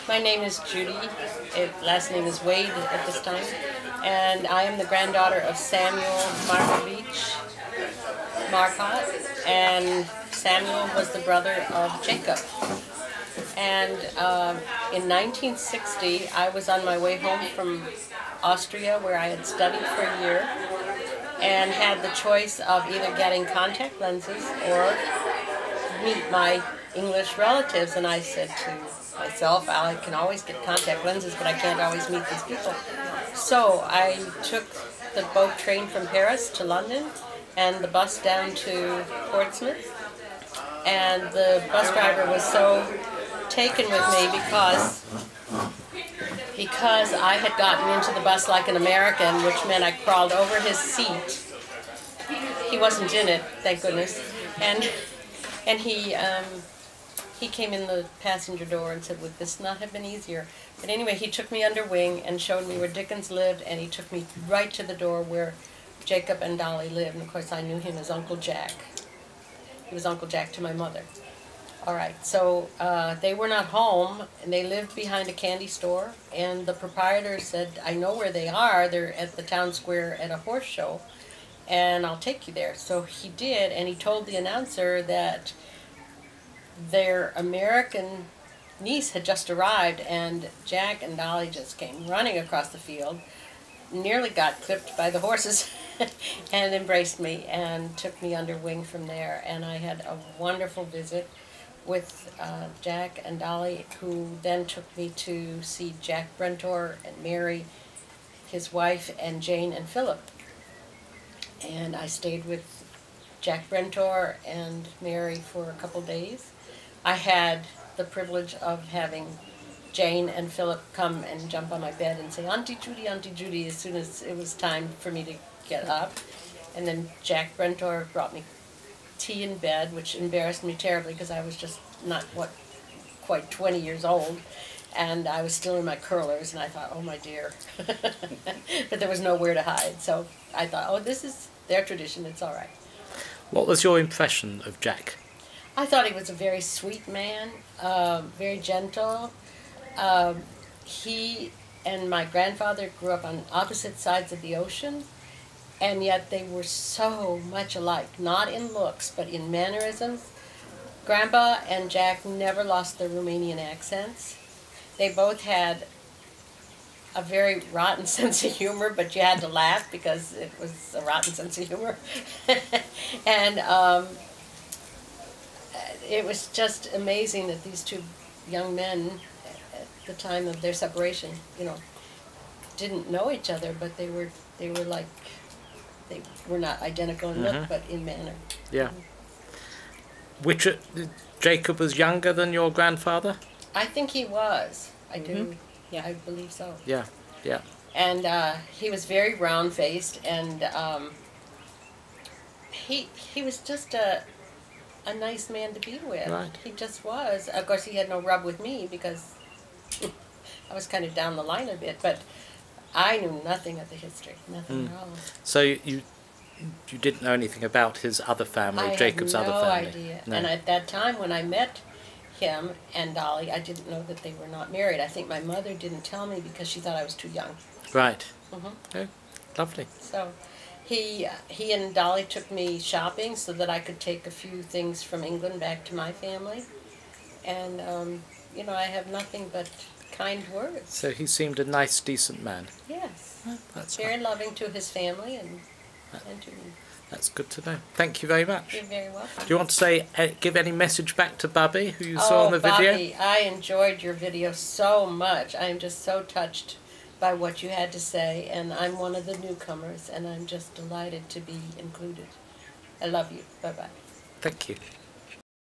My name is Judy. Last name is Wade at this time. And I am the granddaughter of Samuel Marcovici, and Samuel was the brother of Jacob. And in 1960, I was on my way home from Austria, where I had studied for a year, and had the choice of either getting contact lenses or meet my English relatives. And I said to myself, I can always get contact lenses, but I can't always meet these people. So I took the boat train from Paris to London and the bus down to Portsmouth. And the bus driver was so taken with me because I had gotten into the bus like an American, which meant I crawled over his seat. He wasn't in it, thank goodness. And he came in the passenger door and said, would this not have been easier? But anyway, he took me under wing and showed me where Dickens lived, and he took me right to the door where Jacob and Dolly lived. And of course I knew him as Uncle Jack. He was Uncle Jack to my mother. All right, so they were not home, and they lived behind a candy store, and the proprietor said, I know where they are. They're at the town square at a horse show, and I'll take you there. So he did, and he told the announcer that their American niece had just arrived, and Jack and Dolly just came running across the field, nearly got clipped by the horses, and embraced me and took me under wing from there. And I had a wonderful visit with Jack and Dolly, who then took me to see Jack Brentor and Mary, his wife, and Jane and Philip. And I stayed with Jack Brentor and Mary for a couple days. I had the privilege of having Jane and Philip come and jump on my bed and say, Auntie Judy, as soon as it was time for me to get up. And then Jack Brentor brought me tea in bed, which embarrassed me terribly because I was just not quite 20 years old, and I was still in my curlers, and I thought, oh my dear. But there was nowhere to hide, so I thought, oh, this is their tradition, it's all right. What was your impression of Jack? I thought he was a very sweet man, very gentle. He and my grandfather grew up on opposite sides of the ocean, and yet they were so much alike, not in looks, but in mannerisms. Grandpa and Jack never lost their Romanian accents. They both had a very rotten sense of humor, but you had to laugh because it was a rotten sense of humor. And it was just amazing that these two young men, at the time of their separation, didn't know each other, but they were like, they were not identical in look, but in manner. Yeah. Which Jacob was younger than your grandfather? I think he was. I do. Yeah, I believe so. Yeah, yeah. And he was very round-faced, and he was just a nice man to be with. Right. He just was. Of course, he had no rub with me because I was kind of down the line a bit, but I knew nothing of the history, nothing at all. So you didn't know anything about his other family, Jacob's other family? I had no idea. And at that time, when I met him and Dolly, I didn't know that they were not married. I think my mother didn't tell me because she thought I was too young. Right. Oh, lovely. So he and Dolly took me shopping so that I could take a few things from England back to my family. And, I have nothing but kind words. So he seemed a nice, decent man. Yes. Oh, that's very loving to his family and to me. That's good to know. Thank you very much. You're very welcome. Do you want to give any message back to Bubby, who you saw on the video? Bobby, I enjoyed your video so much. I am just so touched by what you had to say, and I'm one of the newcomers, and I'm just delighted to be included. I love you. Bye-bye. Thank you.